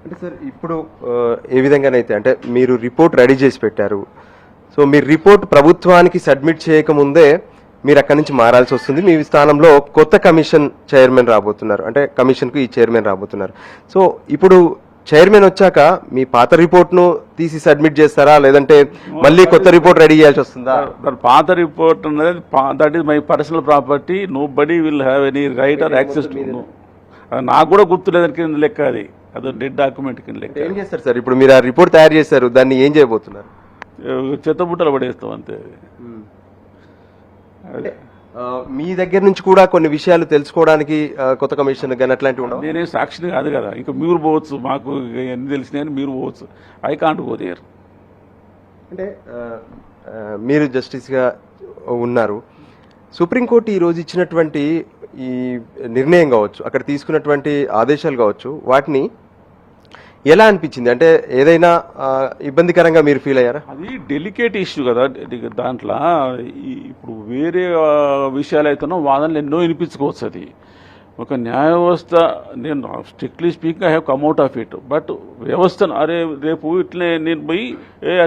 అంటే సార్ ఇప్పుడు ఏ విధంగానైతే అంటే మీరు రిపోర్ట్ రెడీ చేసి పెట్టారు. సో మీరు రిపోర్ట్ ప్రభుత్వానికి సబ్మిట్ చేయకముందే మీరు అక్కడి నుంచి మారాల్సి వస్తుంది. మీ స్థానంలో కొత్త కమిషన్ చైర్మన్ రాబోతున్నారు, అంటే కమిషన్కు ఈ చైర్మన్ రాబోతున్నారు. సో ఇప్పుడు చైర్మన్ వచ్చాక మీ పాత రిపోర్ట్ను తీసి సబ్మిట్ చేస్తారా, లేదంటే మళ్ళీ కొత్త రిపోర్ట్ రెడీ చేయాల్సి వస్తుందా? పాత రిపోర్ట్ అనేది that is my personal property. Nobody will have any right or access to. నాకు కూడా గుర్తులేదని కింద లెక్క, అది డెడ్ డాక్యుమెంట్ కింద లెక్క. ఏం చేస్తారు సార్ ఇప్పుడు? మీరు ఆ రిపోర్ట్ తయారు చేశారు, దాన్ని ఏం చేయబోతున్నారు? చెత్తబుట్టలు పడేస్తాం అంతే. మీ దగ్గర నుంచి కూడా కొన్ని విషయాలు తెలుసుకోవడానికి కొత్త కమిషన్ కానీ అట్లాంటివి ఉండవు? నేనే సాక్షిని కాదు కదా, ఇంకా మీరు పోవచ్చు, మాకు ఎన్ని తెలిసినాయని మీరు పోవచ్చు. I can't go there. అంటే మీరు జస్టిస్గా ఉన్నారు. సుప్రీంకోర్టు ఈరోజు ఇచ్చినటువంటి ఈ నిర్ణయం కావచ్చు, అక్కడ తీసుకున్నటువంటి ఆదేశాలు కావచ్చు, వాటిని ఎలా అనిపించింది? అంటే ఏదైనా ఇబ్బందికరంగా మీరు ఫీల్ అయ్యారా? అది డెలికేట్ ఇష్యూ కదా. దాంట్లో ఇప్పుడు వేరే విషయాలు అయితేనో వాదనలు ఎన్నో వినిపించుకోవచ్చు. అది ఒక న్యాయ వ్యవస్థ, నేను strictly speaking I have come out of it. But వ్యవస్థను అరే రేపు ఇట్లే నేను పోయి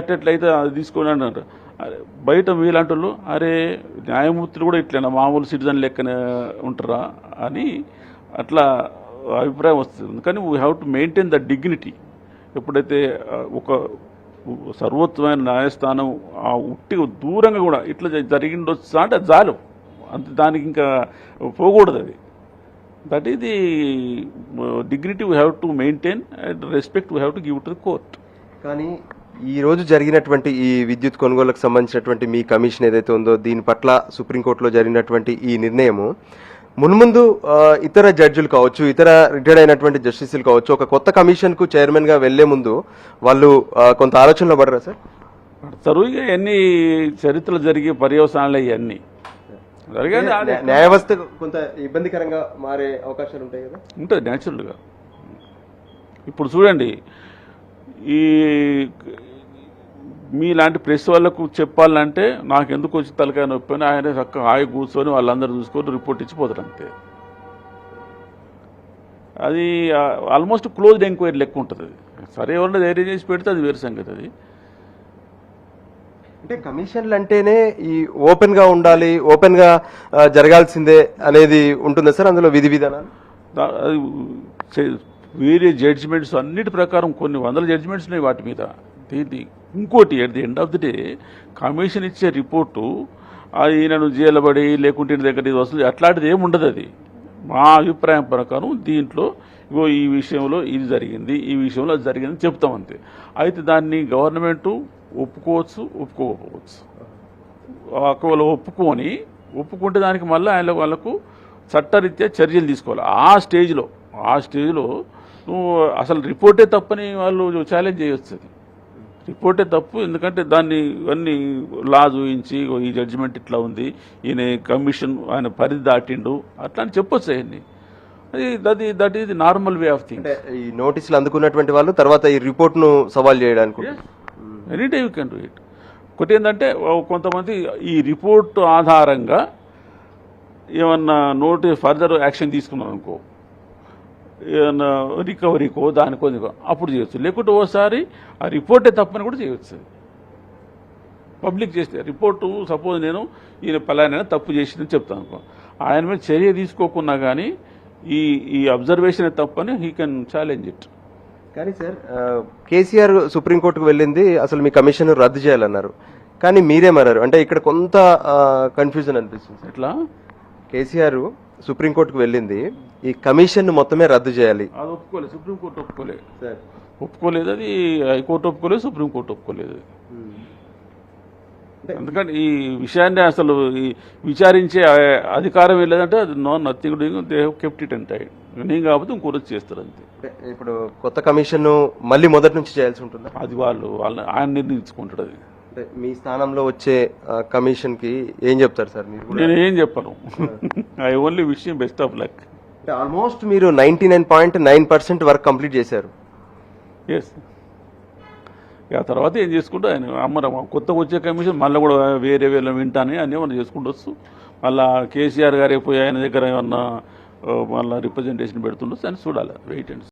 అట్లయితే అది తీసుకోండి అన్నారు. అరే బయట వీళ్ళంటూ అరే న్యాయమూర్తులు కూడా ఇట్లైనా మామూలు సిటిజన్ లెక్కనే ఉంటారా అని అట్లా అభిప్రాయం వస్తుంది. కానీ we have to maintain the dignity. ఎప్పుడైతే ఒక సర్వోత్తమైన న్యాయస్థానం ఆ ఉట్టి దూరంగా కూడా ఇట్లా జరిగిండొచ్చా అంటే అది చాలు, అంతే. దానికి ఇంకా పోకూడదు. అది that is the dignity we have to maintain and respect we have to give to the court. కానీ ఈ రోజు జరిగినటువంటి ఈ విద్యుత్ కొనుగోలుకు సంబంధించినటువంటి మీ కమిషన్ ఏదైతే ఉందో, దీని పట్ల సుప్రీంకోర్టులో జరిగినటువంటి ఈ నిర్ణయము మున్ముందు ఇతర జడ్జిలు కావచ్చు, ఇతర రిటైర్డ్ అయినటువంటి జస్టిస్లు కావచ్చు, ఒక కొత్త కమిషన్కు చైర్మన్గా వెళ్లే ముందు వాళ్ళు కొంత ఆలోచనలో పడరా సార్? పడతారు. ఇక ఎన్ని చరిత్రలు జరిగే పర్యవసానాలు ఇవన్నీ జరిగానే న్యాయ వ్యవస్థ కొంత ఇబ్బందికరంగా మారే అవకాశాలు ఉంటాయి కదా? ఉంటుంది న్యాచురల్గా. ఇప్పుడు చూడండి, ఈ మీలాంటి ప్రెస్ వాళ్ళకు చెప్పాలంటే నాకు ఎందుకు వచ్చి తలకాయ నొప్పి అని ఆయన చక్కగా హాయి కూర్చొని వాళ్ళందరూ చూసుకొని రిపోర్ట్ ఇచ్చిపోతారు అంతే. అది ఆల్మోస్ట్ క్లోజ్డ్ ఎంక్వైరీ లెక్క ఉంటుంది. అది సరే ఎవరైనా ధైర్యం చేసి పెడితే అది వేరే సంగతి. అది అంటే కమిషన్లు అంటేనే ఈ ఓపెన్ గా ఉండాలి, ఓపెన్ గా జరగాల్సిందే అనేది ఉంటుందా సార్? అందులో విధి విధానాలు వేరే జడ్జిమెంట్స్ అన్నిటి ప్రకారం కొన్ని వందల జడ్జిమెంట్స్ ఉన్నాయి వాటి మీద. ఇంకోటి at the end of the day commission ఇచ్చే రిపోర్టు ఈయనను జైలుబడి లేకుంటే దగ్గర వసూలు అట్లాంటిది ఏమి ఉండదు. అది మా అభిప్రాయం ప్రకారం దీంట్లో ఇగో ఈ విషయంలో ఇది జరిగింది, ఈ విషయంలో అది జరిగిందని చెప్తాం అంతే. అయితే దాన్ని గవర్నమెంటు ఒప్పుకోవచ్చు, ఒప్పుకోకపోవచ్చు. ఒకవేళ ఒప్పుకుంటే దానికి మళ్ళీ వాళ్ళకు చట్టరీత్యా చర్యలు తీసుకోవాలి. ఆ స్టేజ్లో నువ్వు అసలు రిపోర్టే తప్పని వాళ్ళు ఛాలెంజ్ చేయొచ్చు. అది రిపోర్టే తప్పు, ఎందుకంటే దాన్ని అన్ని లా చూపించి ఈ జడ్జిమెంట్ ఇట్లా ఉంది, ఈయన కమిషన్ ఆయన పరిధి దాటిండు అట్లా అని చెప్పొచ్చు. అవన్నీ that is the normal way of thing. ఈ నోటీసులు అందుకున్నటువంటి వాళ్ళు తర్వాత ఈ రిపోర్ట్ను సవాల్ చేయడానికి any time you can do it. ఒకటి ఏంటంటే కొంతమంది ఈ రిపోర్ట్ ఆధారంగా ఏమన్నా ఫర్దర్ యాక్షన్ తీసుకున్నారు అనుకో, ఏమన్నా రికవరీకో దానికో అప్పుడు చేయొచ్చు. లేకుంటే ఓసారి ఆ రిపోర్టే తప్పని కూడా చేయొచ్చు. పబ్లిక్ చేస్తే రిపోర్టు సపోజ్ నేను ఈయన పలానా తప్పు చేసిందని చెప్తాను అనుకో, ఆయన మీద చర్య తీసుకోకున్నా కానీ ఈ అబ్జర్వేషన్ తప్పని హీ కెన్ ఛాలెంజ్ ఇట్. కానీ సార్ కేసీఆర్ సుప్రీంకోర్టుకు వెళ్ళింది అసలు మీ కమిషన్ రద్దు చేయాలన్నారు, కానీ మీరేమన్నారు అంటే ఇక్కడ కొంత కన్ఫ్యూజన్ అనిపిస్తుంది. ఎట్లా? కేసీఆర్ సుప్రీంకోర్టుకు వెళ్ళింది ఈ కమిషన్ మొత్తమే రద్దు చేయాలి, అది ఒప్పుకోలేదు. సుప్రీంకోర్టు ఒప్పుకోలేదు. అది హైకోర్టు ఒప్పుకోలేదు, సుప్రీంకోర్టు ఒప్పుకోలేదు. ఎందుకంటే ఈ విషయాన్ని అసలు విచారించే అధికారం లేదంటే అది nothing doing, they have kept it and tied. నేను కాకపోతే ఇంకోటి చేస్తారు అంతే. ఇప్పుడు కొత్త కమిషన్ మళ్ళీ మొదటి నుంచి చేయాల్సి ఉంటుంది. అది ఆయన నిర్ణయించుకుంటాడు. అది మీ స్థానంలో వచ్చే కమిషన్ కి ఏం చెప్తారు సార్ మీరు? నేను ఏం చెప్పను. I only wish him best of luck. Almost మీరు 99.9% వర్క్ కంప్లీట్ చేశారు. ఎస్. ఆ తర్వాత ఏం చేసుకుంటూ ఆయన కొత్తగా వచ్చే కమిషన్ మళ్ళీ కూడా వేరే వింటానే అన్నీ మనం చేసుకుంటూ వచ్చు. మళ్ళీ కేసీఆర్ గారే పోయి ఆయన దగ్గర ఏమన్నా మళ్ళీ రిప్రజెంటేషన్ పెడుతుండొచ్చు అని చూడాలి. Wait and